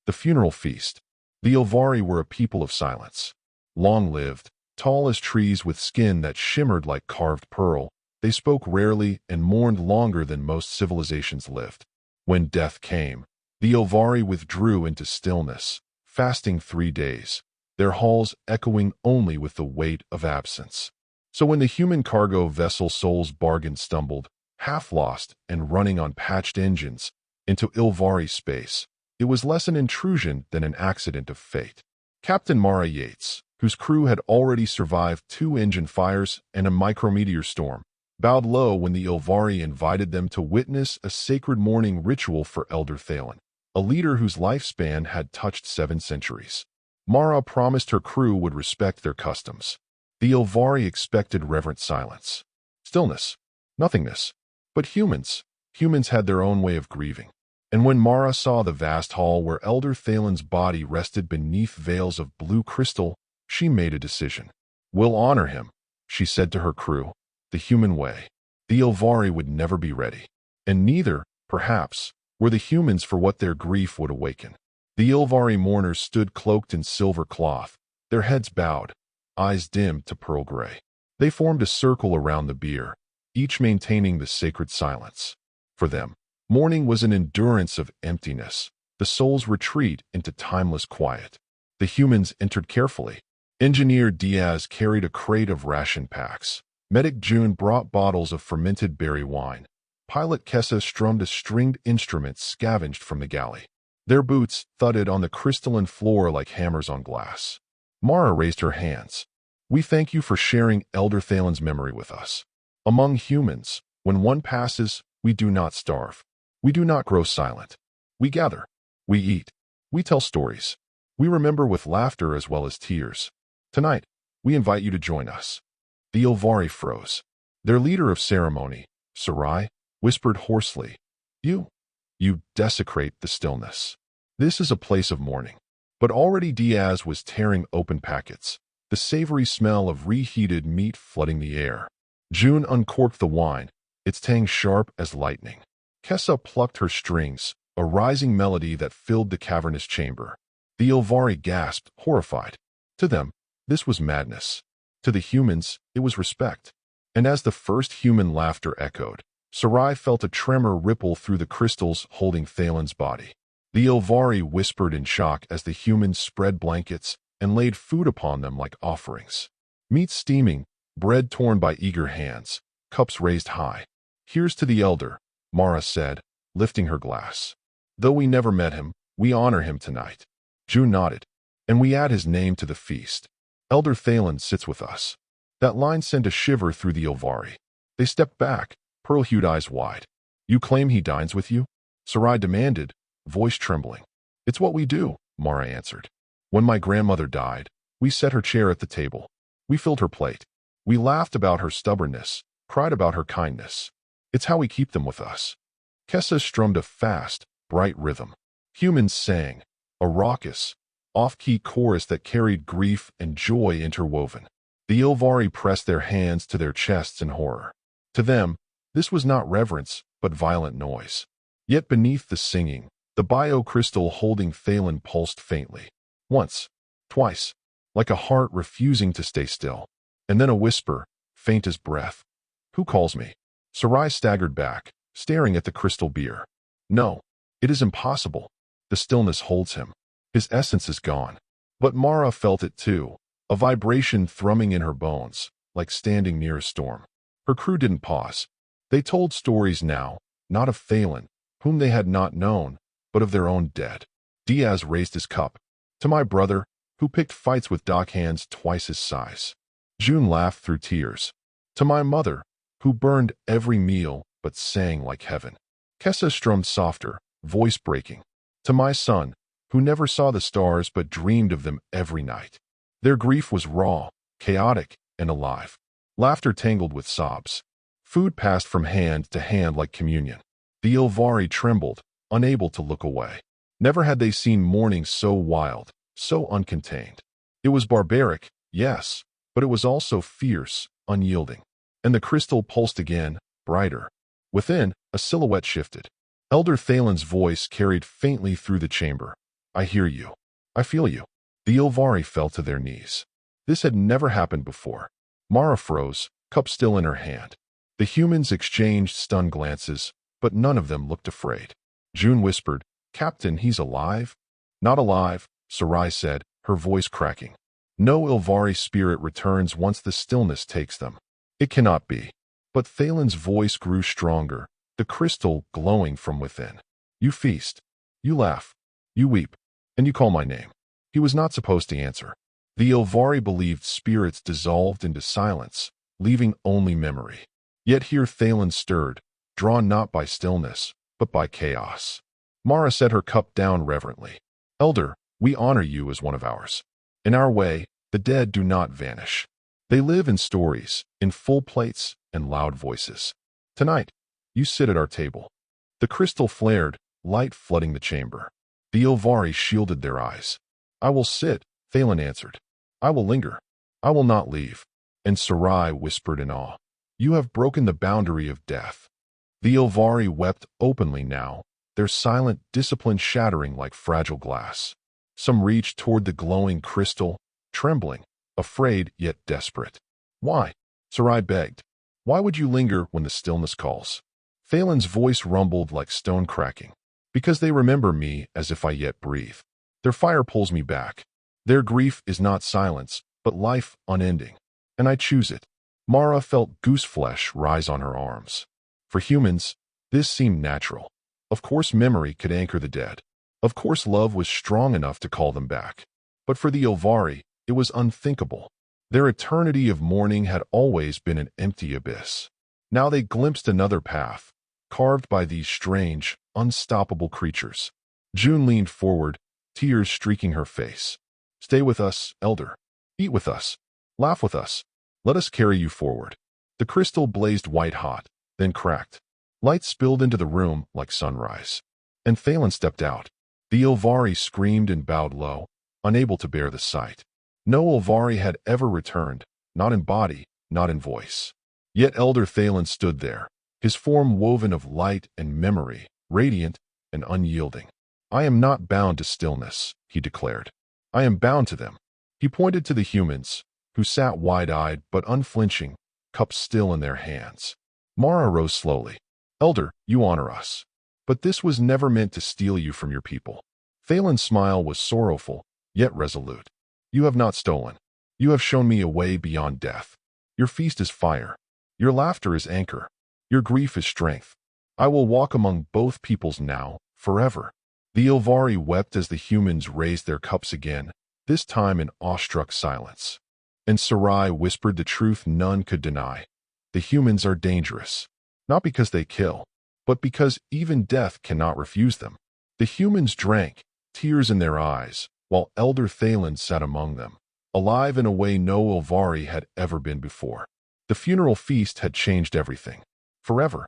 The funeral feast. The Ilvari were a people of silence. Long-lived, tall as trees with skin that shimmered like carved pearl, they spoke rarely and mourned longer than most civilizations lived. When death came, the Ilvari withdrew into stillness, fasting 3 days, their halls echoing only with the weight of absence. So when the human cargo vessel Soul's Bargain stumbled, half lost and running on patched engines, into Ilvari space, it was less an intrusion than an accident of fate. Captain Mara Yates, whose crew had already survived 2 engine fires and a micrometeor storm, bowed low when the Ilvari invited them to witness a sacred mourning ritual for Elder Thalen, a leader whose lifespan had touched 7 centuries. Mara promised her crew would respect their customs. The Ilvari expected reverent silence. Stillness. Nothingness. But humans had their own way of grieving. And when Mara saw the vast hall where Elder Thalen's body rested beneath veils of blue crystal, she made a decision. "We'll honor him," she said to her crew, "the human way." The Ilvari would never be ready. And neither, perhaps, were the humans for what their grief would awaken. The Ilvari mourners stood cloaked in silver cloth, their heads bowed, eyes dimmed to pearl gray. They formed a circle around the bier, each maintaining the sacred silence. For them, mourning was an endurance of emptiness, the soul's retreat into timeless quiet. The humans entered carefully. Engineer Diaz carried a crate of ration packs. Medic June brought bottles of fermented berry wine. Pilot Kessa strummed a stringed instrument scavenged from the galley. Their boots thudded on the crystalline floor like hammers on glass. Mara raised her hands. "We thank you for sharing Elder Thalen's memory with us. Among humans, when one passes, we do not starve. We do not grow silent. We gather. We eat. We tell stories. We remember with laughter as well as tears. Tonight, we invite you to join us." The Ilvari froze. Their leader of ceremony, Sarai, whispered hoarsely, You desecrate the stillness. This is a place of mourning." But already Diaz was tearing open packets, the savory smell of reheated meat flooding the air. June uncorked the wine, its tang sharp as lightning. Kessa plucked her strings, a rising melody that filled the cavernous chamber. The Ilvari gasped, horrified. To them, this was madness. To the humans, it was respect. And as the first human laughter echoed, Sarai felt a tremor ripple through the crystals holding Thalen's body. The Ilvari whispered in shock as the humans spread blankets and laid food upon them like offerings. Meat steaming, bread torn by eager hands, cups raised high. "Here's to the elder," Mara said, lifting her glass. "Though we never met him, we honor him tonight." June nodded. "And we add his name to the feast. Elder Thalen sits with us." That line sent a shiver through the Ilvari. They stepped back, pearl-hued eyes wide. "You claim he dines with you?" Sarai demanded, voice trembling. "It's what we do," Mara answered. "When my grandmother died, we set her chair at the table. We filled her plate. We laughed about her stubbornness, cried about her kindness. It's how we keep them with us." Kessa strummed a fast, bright rhythm. Humans sang, a raucous, off-key chorus that carried grief and joy interwoven. The Ilvari pressed their hands to their chests in horror. To them, this was not reverence, but violent noise. Yet beneath the singing, the bio-crystal holding Thalen pulsed faintly. Once, twice, like a heart refusing to stay still. And then a whisper, faint as breath. "Who calls me?" Sarai staggered back, staring at the crystal bier. "No, it is impossible. The stillness holds him. His essence is gone." But Mara felt it too, a vibration thrumming in her bones, like standing near a storm. Her crew didn't pause. They told stories now, not of Thalen, whom they had not known, but of their own dead. Diaz raised his cup. "To my brother, who picked fights with dockhands twice his size." June laughed through tears. "To my mother, who burned every meal but sang like heaven." Kessa strummed softer, voice breaking. "To my son, who never saw the stars but dreamed of them every night." Their grief was raw, chaotic, and alive. Laughter tangled with sobs. Food passed from hand to hand like communion. The Ilvari trembled, unable to look away. Never had they seen mourning so wild, so uncontained. It was barbaric, yes, but it was also fierce, unyielding. And the crystal pulsed again, brighter. Within, a silhouette shifted. Elder Thalen's voice carried faintly through the chamber. I hear you. I feel you. The Ilvari fell to their knees. This had never happened before. Mara froze, cup still in her hand. The humans exchanged stunned glances, but none of them looked afraid. June whispered, "Captain, he's alive?" "Not alive," Sarai said, her voice cracking. "No Ilvari spirit returns once the stillness takes them. It cannot be." But Thalen's voice grew stronger, the crystal glowing from within. "You feast. You laugh. You weep. And you call my name." He was not supposed to answer. The Ilvari believed spirits dissolved into silence, leaving only memory. Yet here Thalen stirred, drawn not by stillness, but by chaos. Mara set her cup down reverently. "Elder, we honor you as one of ours. In our way, the dead do not vanish. They live in stories, in full plates and loud voices. Tonight, you sit at our table." The crystal flared, light flooding the chamber. The Ilvari shielded their eyes. "I will sit," Thalen answered. "I will linger. I will not leave." And Sarai whispered in awe, "You have broken the boundary of death." The Ilvari wept openly now, their silent discipline shattering like fragile glass. Some reached toward the glowing crystal, trembling, afraid yet desperate. "Why?" Sarai begged. "Why would you linger when the stillness calls?" Thalen's voice rumbled like stone cracking. "Because they remember me as if I yet breathe. Their fire pulls me back. Their grief is not silence, but life unending. And I choose it." Mara felt goose flesh rise on her arms. For humans, this seemed natural. Of course memory could anchor the dead. Of course love was strong enough to call them back. But for the Ilvari, it was unthinkable. Their eternity of mourning had always been an empty abyss. Now they glimpsed another path, carved by these strange, unstoppable creatures. June leaned forward, tears streaking her face. "Stay with us, Elder. Eat with us. Laugh with us. Let us carry you forward." The crystal blazed white-hot, then cracked. Light spilled into the room like sunrise. And Thalen stepped out. The Ilvari screamed and bowed low, unable to bear the sight. No Ilvari had ever returned, not in body, not in voice. Yet Elder Thalen stood there, his form woven of light and memory, radiant and unyielding. "I am not bound to stillness," he declared. "I am bound to them." He pointed to the humans, who sat wide-eyed but unflinching, cups still in their hands. Mara rose slowly. "Elder, you honor us. But this was never meant to steal you from your people." Thalen's smile was sorrowful, yet resolute. "You have not stolen. You have shown me a way beyond death. Your feast is fire. Your laughter is anchor. Your grief is strength. I will walk among both peoples now, forever." The Ilvari wept as the humans raised their cups again, this time in awestruck silence. And Sarai whispered the truth none could deny. The humans are dangerous, not because they kill, but because even death cannot refuse them. The humans drank, tears in their eyes, while Elder Thalen sat among them, alive in a way no Ilvari had ever been before. The funeral feast had changed everything. Forever.